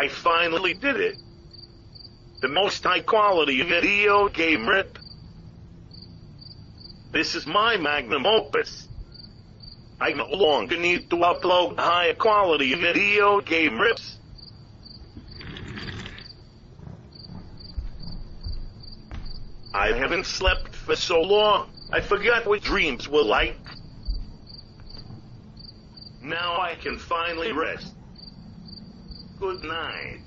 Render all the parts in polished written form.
I finally did it. The most high quality video game rip. This is my magnum opus. I no longer need to upload high quality video game rips. I haven't slept for so long, I forgot what dreams were like. Now I can finally rest. Good night.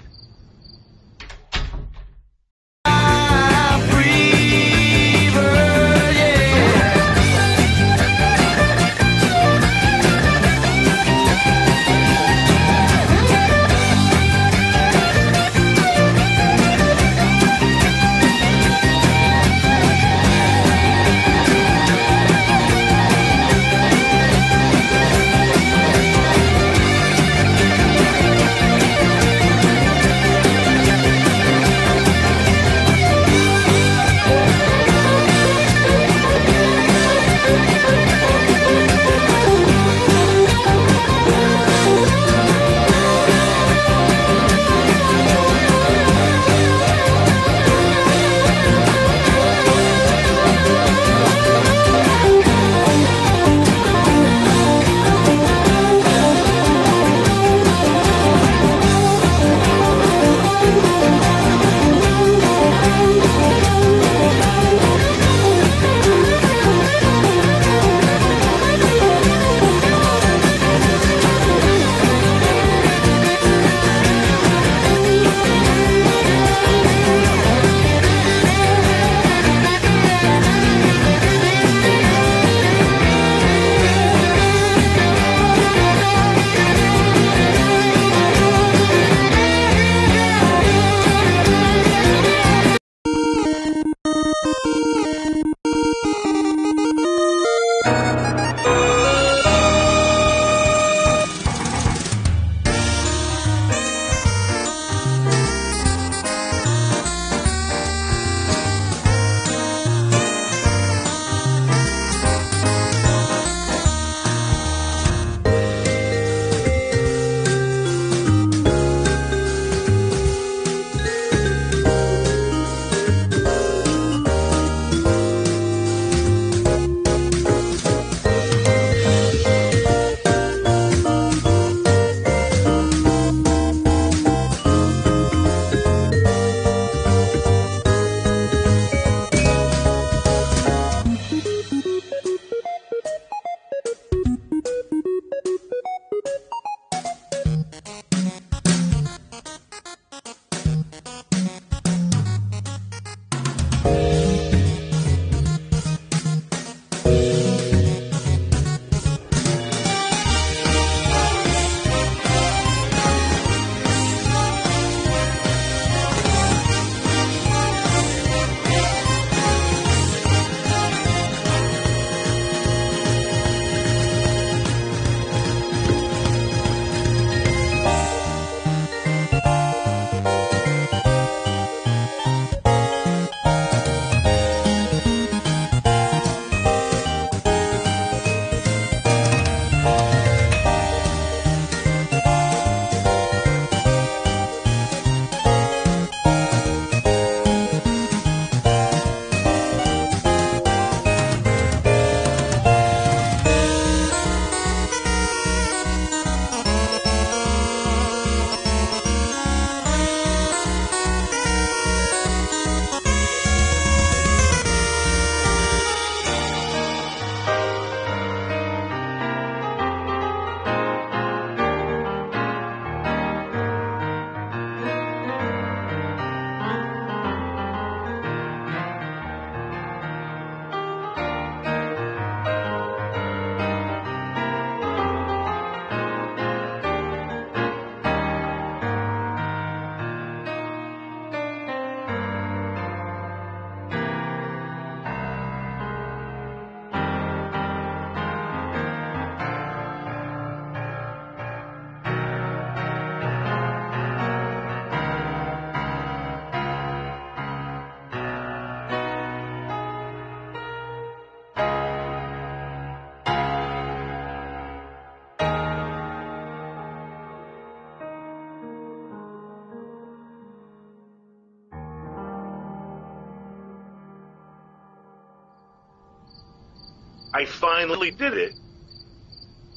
I finally did it.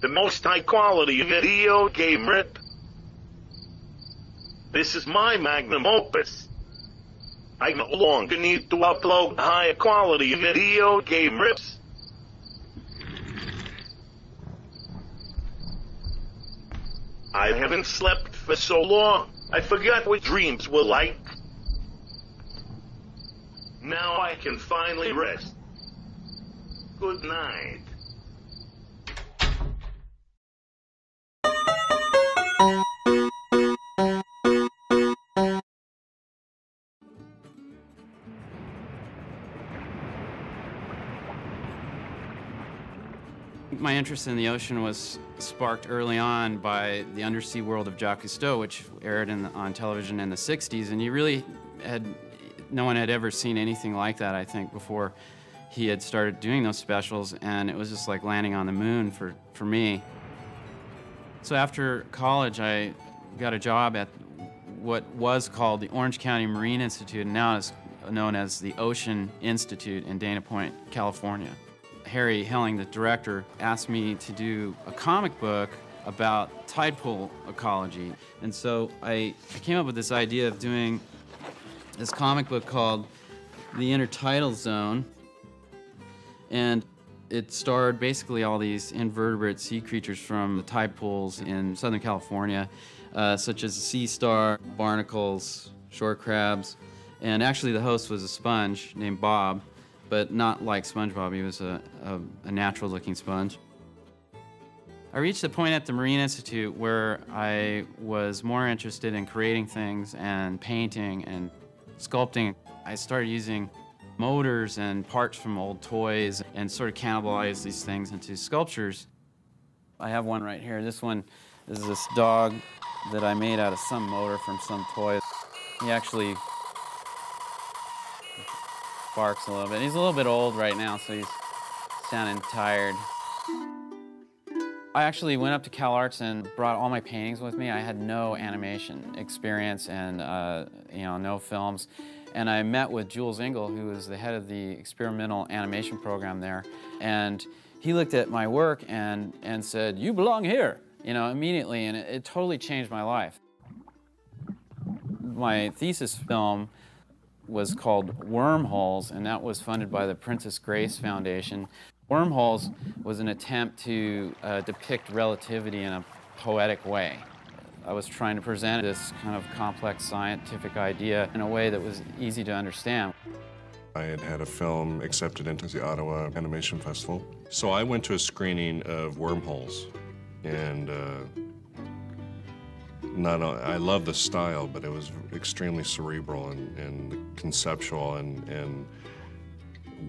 The most high-quality video game rip. This is my magnum opus. I no longer need to upload high-quality video game rips. I haven't slept for so long, I forgot what dreams were like. Now I can finally rest. Good night. My interest in the ocean was sparked early on by the undersea world of Jacques Cousteau, which aired on television in the 60s, and no one had ever seen anything like that, I think, before he had started doing those specials, and it was just like landing on the moon for me. So after college, I got a job at what was called the Orange County Marine Institute, and now is known as the Ocean Institute in Dana Point, California. Harry Helling, the director, asked me to do a comic book about tide pool ecology. And so I came up with this idea of doing this comic book called The Intertidal Zone. And it starred basically all these invertebrate sea creatures from the tide pools in Southern California, such as the sea star, barnacles, shore crabs. And actually the host was a sponge named Bob, but not like SpongeBob. He was a natural-looking sponge. I reached a point at the Marine Institute where I was more interested in creating things and painting and sculpting. I started using motors and parts from old toys and sort of cannibalized these things into sculptures. I have one right here. This one is this dog that I made out of some motor from some toy. He actually barks a little bit. He's a little bit old right now, so he's sounding tired. I actually went up to CalArts and brought all my paintings with me. I had no animation experience and no films. And I met with Jules Engel, who was the head of the experimental animation program there. And he looked at my work and said, "You belong here," immediately. And it totally changed my life. My thesis film was called Wormholes, and that was funded by the Princess Grace Foundation. Wormholes was an attempt to depict relativity in a poetic way. I was trying to present this kind of complex scientific idea in a way that was easy to understand. I had had a film accepted into the Ottawa Animation Festival. So I went to a screening of Wormholes, and I love the style, but it was extremely cerebral and conceptual and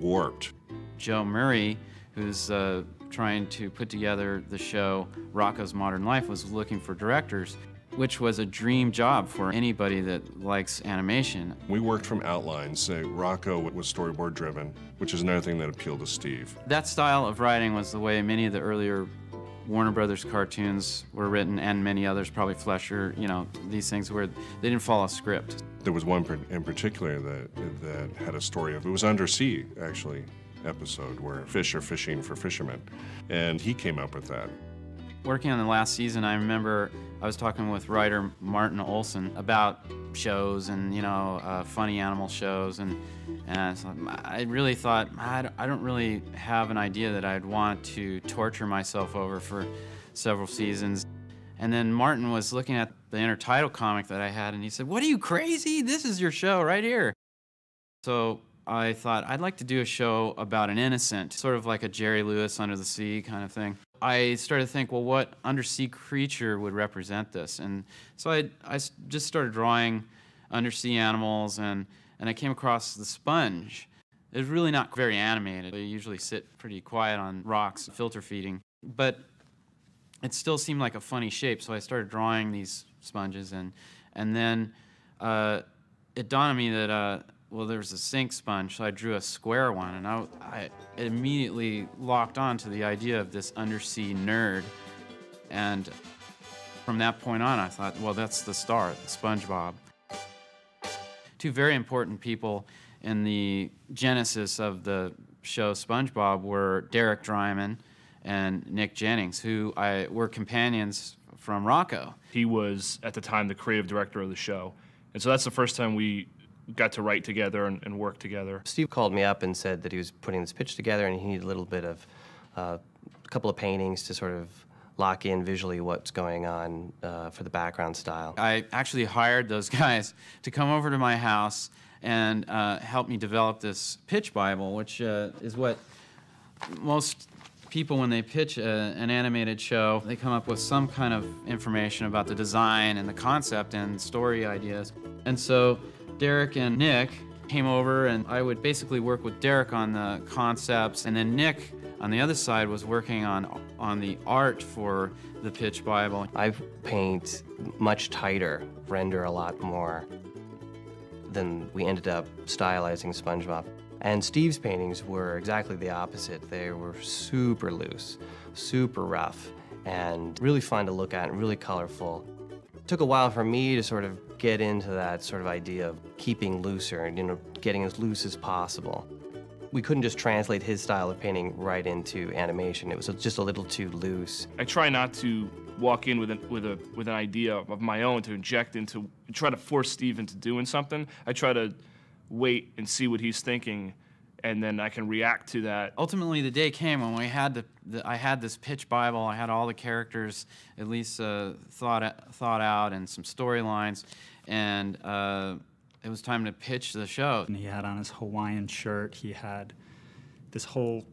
warped. Joe Murray, who's trying to put together the show Rocko's Modern Life, was looking for directors, which was a dream job for anybody that likes animation. We worked from outlines. Rocco was storyboard driven, which is another thing that appealed to Steve. That style of writing was the way many of the earlier Warner Brothers cartoons were written, and many others, probably Fleischer, these things where they didn't follow a script. There was one in particular that had a story of, it was undersea, actually, episode where fish are fishing for fishermen, and he came up with that. Working on the last season, I remember I was talking with writer Martin Olson about shows and, funny animal shows, and I really thought, I don't really have an idea that I'd want to torture myself over for several seasons. And then Martin was looking at the intertidal comic that I had, and he said, "What, are you crazy? This is your show right here." So I thought, I'd like to do a show about an innocent, sort of like a Jerry Lewis Under the Sea kind of thing. I started to think, well, what undersea creature would represent this? And so I just started drawing undersea animals, and I came across the sponge. It's really not very animated. They usually sit pretty quiet on rocks, filter feeding. But it still seemed like a funny shape, so I started drawing these sponges, and then it dawned on me that well, there's a sink sponge, so I drew a square one, and I immediately locked on to the idea of this undersea nerd. And from that point on, I thought, well, that's the star, SpongeBob. Two very important people in the genesis of the show SpongeBob were Derek Dryman and Nick Jennings, who were companions from Rocco. He was, at the time, the creative director of the show. And so that's the first time we got to write together and work together. Steve called me up and said that he was putting this pitch together and he needed a little bit of a couple of paintings to sort of lock in visually what's going on for the background style. I actually hired those guys to come over to my house and help me develop this pitch Bible, which is what most people, when they pitch an animated show, they come up with some kind of information about the design and the concept and story ideas. And so Derek and Nick came over, and I would basically work with Derek on the concepts, and then Nick on the other side was working on the art for the pitch Bible. I paint much tighter, render a lot more than we ended up stylizing SpongeBob. And Steve's paintings were exactly the opposite. They were super loose, super rough, and really fun to look at and really colorful. It took a while for me to sort of get into that sort of idea of keeping looser and, you know, getting as loose as possible. We couldn't just translate his style of painting right into animation. It was just a little too loose. I try not to walk in with an idea of my own to inject into, try to force Steve into doing something. I try to wait and see what he's thinking, and then I can react to that. Ultimately, the day came when we had I had this pitch Bible. I had all the characters at least thought out and some storylines, and it was time to pitch the show. And he had on his Hawaiian shirt. He had this whole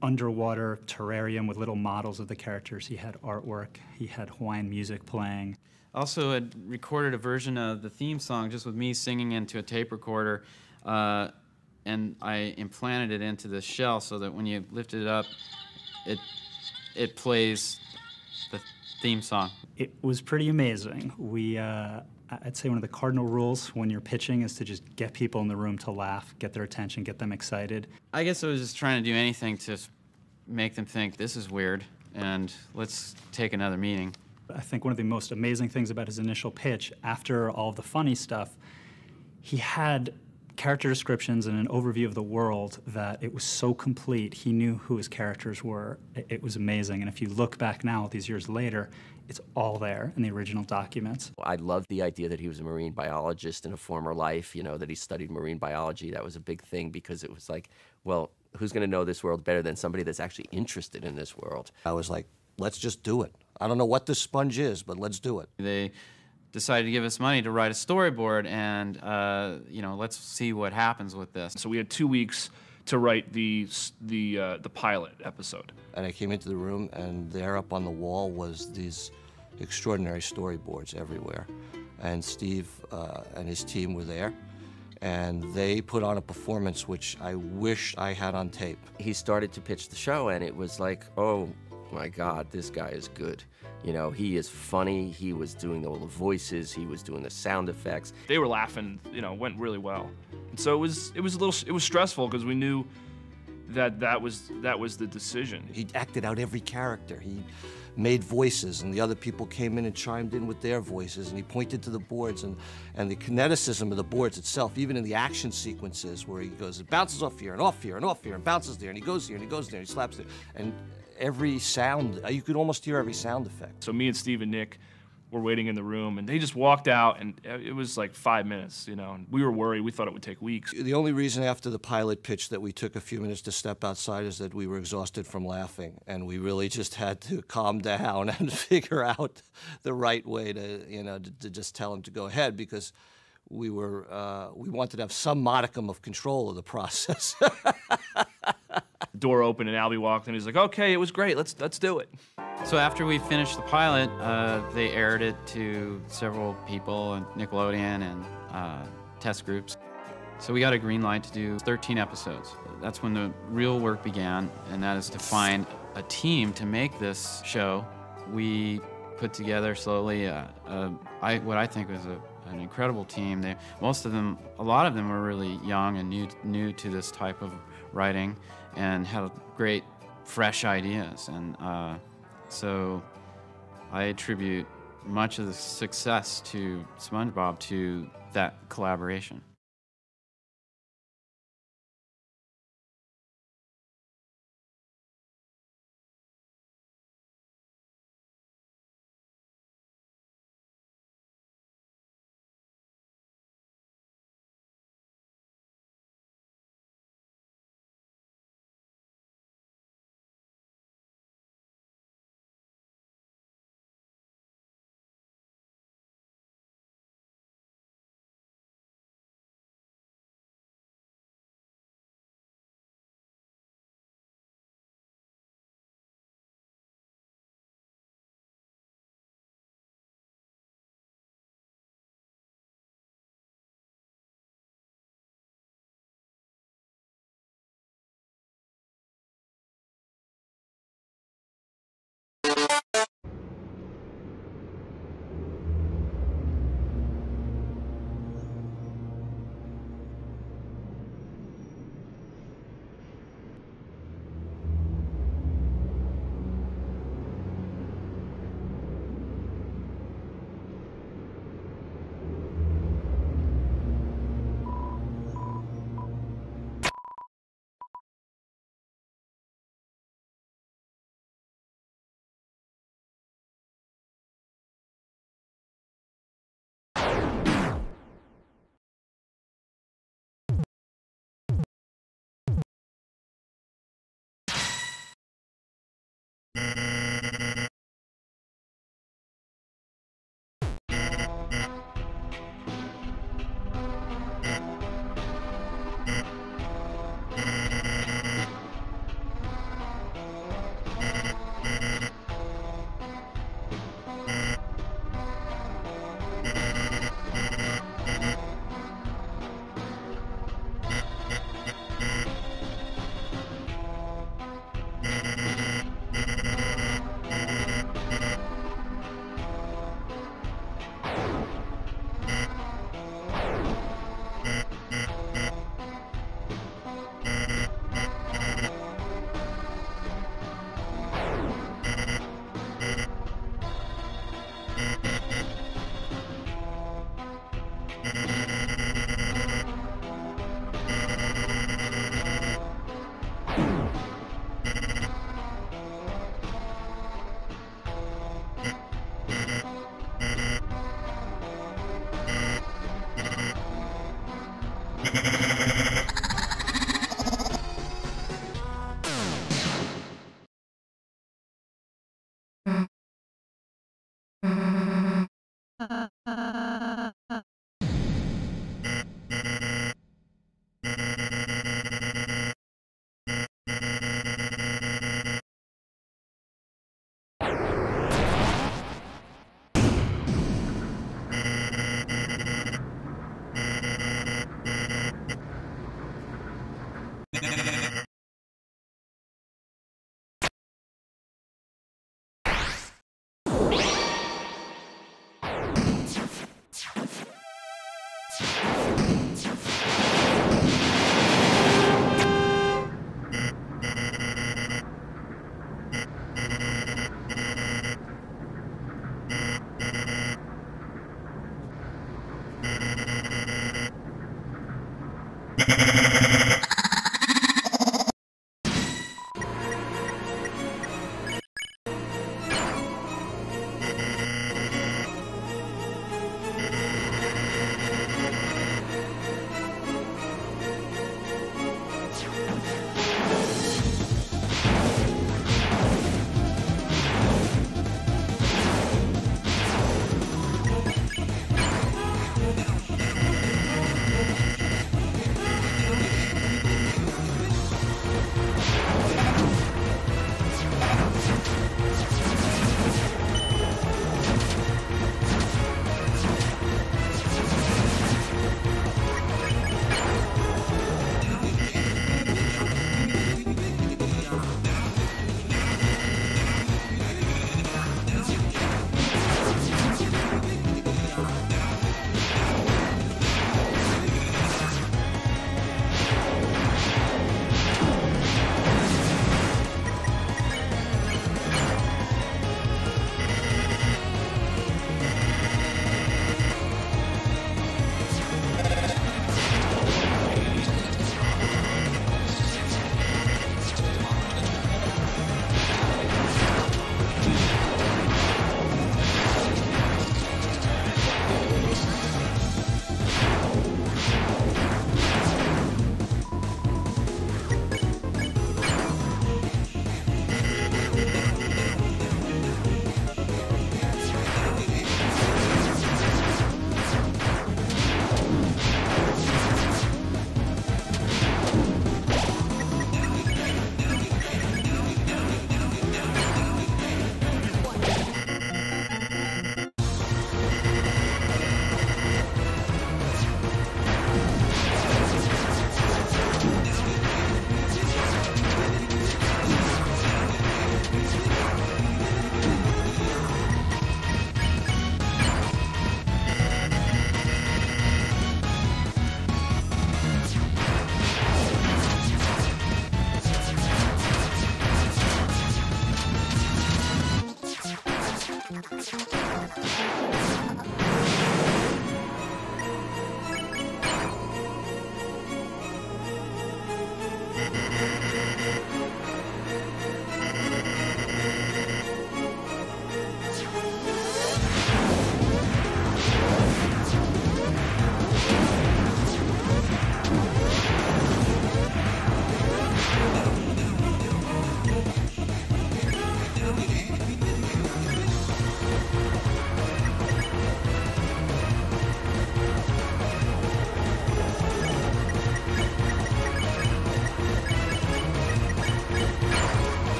underwater terrarium with little models of the characters. He had artwork. He had Hawaiian music playing. Also had recorded a version of the theme song just with me singing into a tape recorder, and I implanted it into the shell so that when you lift it up, it plays the theme song. It was pretty amazing. I'd say one of the cardinal rules when you're pitching is to just get people in the room to laugh, get their attention, get them excited. I guess I was just trying to do anything to make them think this is weird and let's take another meeting. I think one of the most amazing things about his initial pitch, after all of the funny stuff, he had character descriptions and an overview of the world that it was so complete. He knew who his characters were. It was amazing. And if you look back now, all these years later, it's all there in the original documents. I loved the idea that he was a marine biologist in a former life, you know, that he studied marine biology. That was a big thing because it was like, well, who's going to know this world better than somebody that's actually interested in this world? I was like, let's just do it. I don't know what this sponge is, but let's do it. They decided to give us money to write a storyboard, and you know, let's see what happens with this. So we had 2 weeks to write the pilot episode. And I came into the room, and there up on the wall was these extraordinary storyboards everywhere. And Steve and his team were there, and they put on a performance which I wish I had on tape. He started to pitch the show, and it was like, oh my God, this guy is good. You know, he is funny. He was doing all the voices. He was doing the sound effects. They were laughing. You know, it went really well. And so it was stressful because we knew that was the decision. He acted out every character. He made voices, and the other people came in and chimed in with their voices, and he pointed to the boards, and the kineticism of the boards itself, even in the action sequences where he goes, it bounces off here and off here and off here and bounces there, and he goes here and he goes there and he slaps there, and every sound, you could almost hear every sound effect. So me and Steve and Nick were waiting in the room, and they just walked out, and it was like 5 minutes, you know, and we were worried. We thought it would take weeks. The only reason after the pilot pitch that we took a few minutes to step outside is that we were exhausted from laughing, and we really just had to calm down and figure out the right way to, you know, to just tell him to go ahead, because we wanted to have some modicum of control of the process. The door opened and Albie walked in. He's like, "Okay, it was great. Let's do it." So after we finished the pilot, they aired it to several people, and Nickelodeon and test groups. So we got a green light to do 13 episodes. That's when the real work began, and that is to find a team to make this show. We put together slowly what I think was an incredible team. A lot of them were really young and new to this type of writing, and had great, fresh ideas. And so I attribute much of the success to SpongeBob to that collaboration.